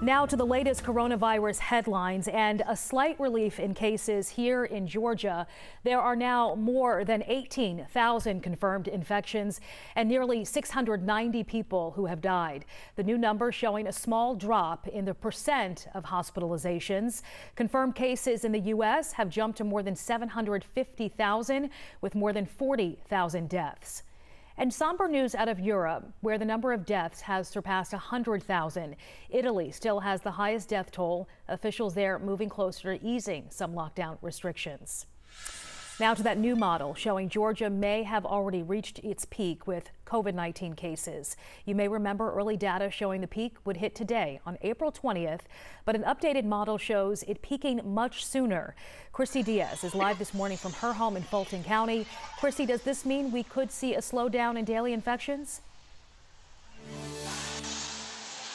Now to the latest coronavirus headlines and a slight relief in cases here in Georgia. There are now more than 18,000 confirmed infections and nearly 690 people who have died. The new number showing a small drop in the percent of hospitalizations. Confirmed cases in the U.S. have jumped to more than 750,000 with more than 40,000 deaths. And somber news out of Europe, where the number of deaths has surpassed 100,000. Italy still has the highest death toll. Officials there moving closer to easing some lockdown restrictions. Now to that new model showing Georgia may have already reached its peak with COVID-19 cases. You may remember early data showing the peak would hit today on April 20th, but an updated model shows it peaking much sooner. Christy Diaz is live this morning from her home in Fulton County. Christy, does this mean we could see a slowdown in daily infections?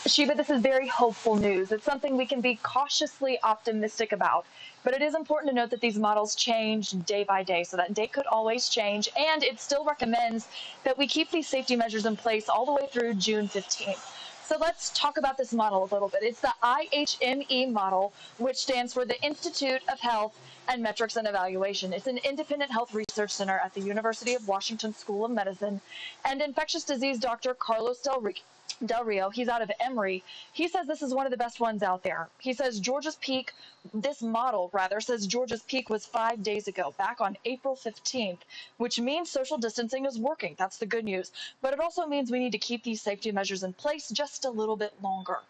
Sheba, this is very hopeful news. It's something we can be cautiously optimistic about. But it is important to note that these models change day by day, so that date could always change. And it still recommends that we keep these safety measures in place all the way through June 15th. So let's talk about this model a little bit. It's the IHME model, which stands for the Institute of Health and Metrics and Evaluation. It's an independent health research center at the University of Washington School of Medicine. And infectious disease doctor Carlos Del Rio, he's out of Emory. He says this is one of the best ones out there. He says Georgia's peak, this model rather, says Georgia's peak was 5 days ago, back on April 15th, which means social distancing is working. That's the good news. But it also means we need to keep these safety measures in place just a little bit longer.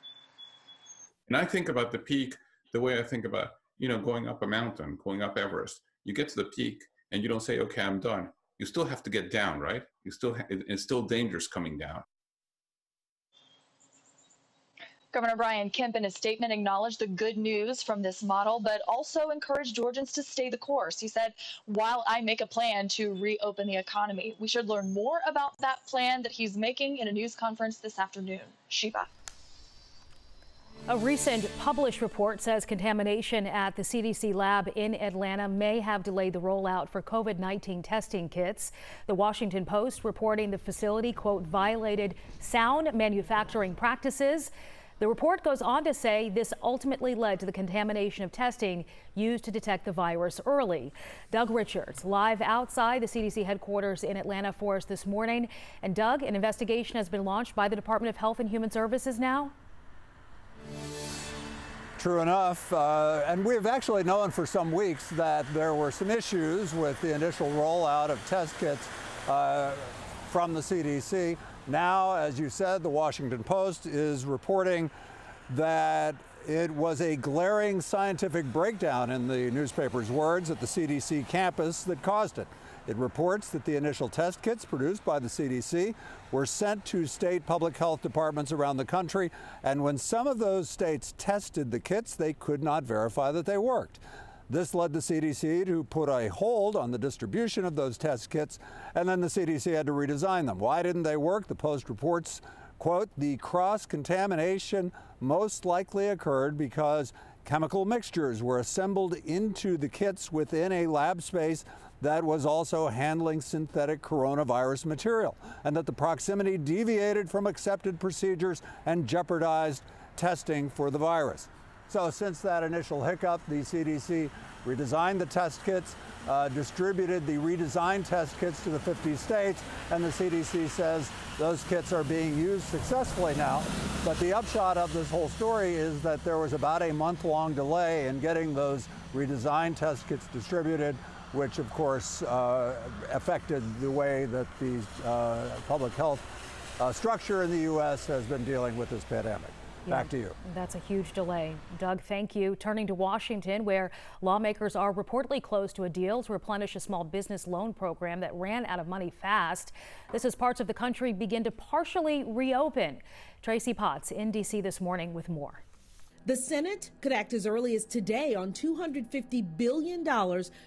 And I think about the peak the way I think about, going up a mountain, going up Everest. You get to the peak and you don't say, okay, I'm done. You still have to get down, right? It's still dangerous coming down. Governor Brian Kemp in his statement acknowledged the good news from this model, but also encouraged Georgians to stay the course. He said, while I make a plan to reopen the economy, we should learn more about that plan that he's making in a news conference this afternoon. Sheba. A recent published report says contamination at the CDC lab in Atlanta may have delayed the rollout for COVID-19 testing kits. The Washington Post reporting the facility, quote, violated sound manufacturing practices. The report goes on to say this ultimately led to the contamination of testing used to detect the virus early. Doug Richards live outside the CDC headquarters in Atlanta for us this morning. And Doug, an investigation has been launched by the Department of Health and Human Services now? True enough, and we've actually known for some weeks that there were some issues with the initial rollout of test kits from the CDC. Now, as you said, the Washington Post is reporting that it was a glaring scientific breakdown, in the newspaper's words, at the CDC campus that caused it. It reports that the initial test kits produced by the CDC were sent to state public health departments around the country, and when some of those states tested the kits, they could not verify that they worked. This led the CDC to put a hold on the distribution of those test kits, and then the CDC had to redesign them. Why didn't they work? The Post reports, quote, the cross-contamination most likely occurred because chemical mixtures were assembled into the kits within a lab space that was also handling synthetic coronavirus material, and that the proximity deviated from accepted procedures and jeopardized testing for the virus. So since that initial hiccup, the CDC redesigned the test kits, distributed the redesigned test kits to the 50 states, and the CDC says those kits are being used successfully now. But the upshot of this whole story is that there was about a month-long delay in getting those redesigned test kits distributed, which of course affected the way that the public health structure in the U.S. has been dealing with this pandemic. Back to you. That's a huge delay. Doug, thank you. Turning to Washington, where lawmakers are reportedly close to a deal to replenish a small business loan program that ran out of money fast. This as parts of the country begin to partially reopen. Tracy Potts in D.C. this morning with more. The Senate could act as early as today on $250 billion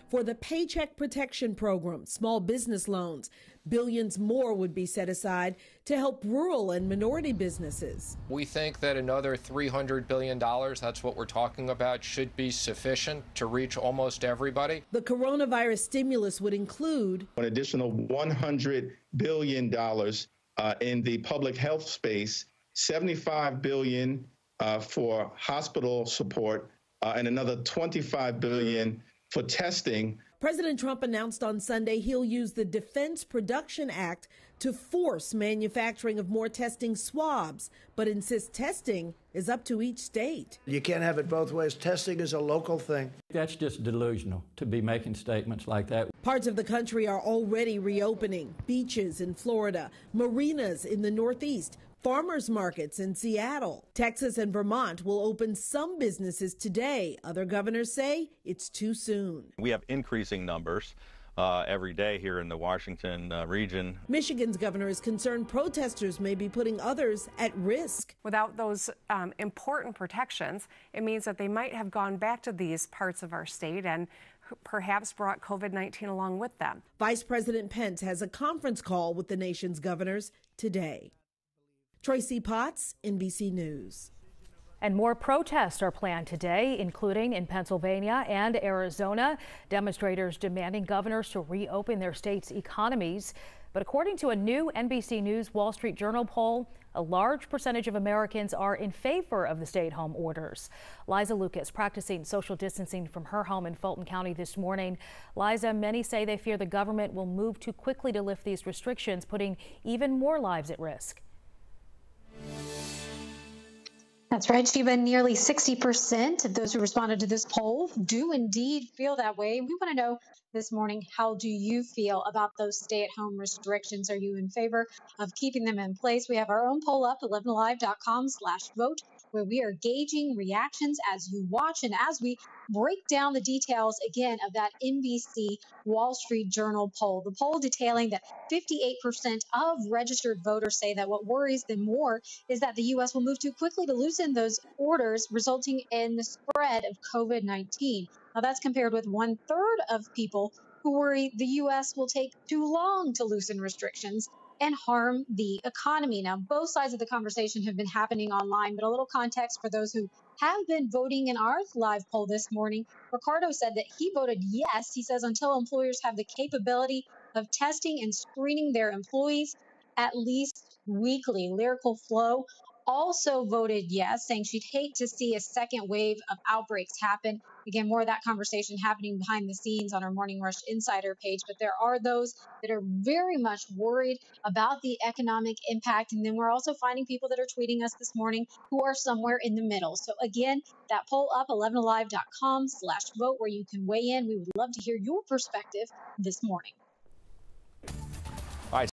for the Paycheck Protection Program, small business loans. Billions more would be set aside to help rural and minority businesses. We think that another $300 billion, that's what we're talking about, should be sufficient to reach almost everybody. The coronavirus stimulus would include an additional $100 billion in the public health space, $75 billion for hospital support and another $25 billion for testing. President Trump announced on Sunday he'll use the Defense Production Act to force manufacturing of more testing swabs, but insists testing is up to each state. You can't have it both ways. Testing is a local thing. That's just delusional to be making statements like that. Parts of the country are already reopening. Beaches in Florida, marinas in the Northeast, farmers markets in Seattle. Texas and Vermont will open some businesses today. Other governors say it's too soon. We have increasing numbers every day here in the Washington region. Michigan's governor is concerned protesters may be putting others at risk. Without those important protections, it means that they might have gone back to these parts of our state and perhaps brought COVID-19 along with them. Vice President Pence has a conference call with the nation's governors today. Tracy Potts, NBC News. And more protests are planned today, including in Pennsylvania and Arizona. Demonstrators demanding governors to reopen their states' economies. But according to a new NBC News Wall Street Journal poll, a large percentage of Americans are in favor of the stay-at-home orders. Liza Lucas practicing social distancing from her home in Fulton County this morning. Liza, many say they fear the government will move too quickly to lift these restrictions, putting even more lives at risk. That's right, Sheba. Nearly 60% of those who responded to this poll do indeed feel that way. We want to know this morning, how do you feel about those stay-at-home restrictions? Are you in favor of keeping them in place? We have our own poll up, 11alive.com/vote, where we are gauging reactions as you watch and as we break down the details again of that NBC Wall Street Journal poll. The poll detailing that 58% of registered voters say that what worries them more is that the U.S. will move too quickly to loosen those orders, resulting in the spread of COVID-19. Now, that's compared with 1/3 of people who worry the U.S. will take too long to loosen restrictions and harm the economy. Now, both sides of the conversation have been happening online, but a little context for those who have been voting in our live poll this morning. Ricardo said that he voted yes. He says until employers have the capability of testing and screening their employees at least weekly. Lyrical Flow also voted yes, saying she'd hate to see a second wave of outbreaks happen. Again, more of that conversation happening behind the scenes on our Morning Rush Insider page. But there are those that are very much worried about the economic impact. And then we're also finding people that are tweeting us this morning who are somewhere in the middle. So again, that poll up, 11alive.com/vote, where you can weigh in. We would love to hear your perspective this morning.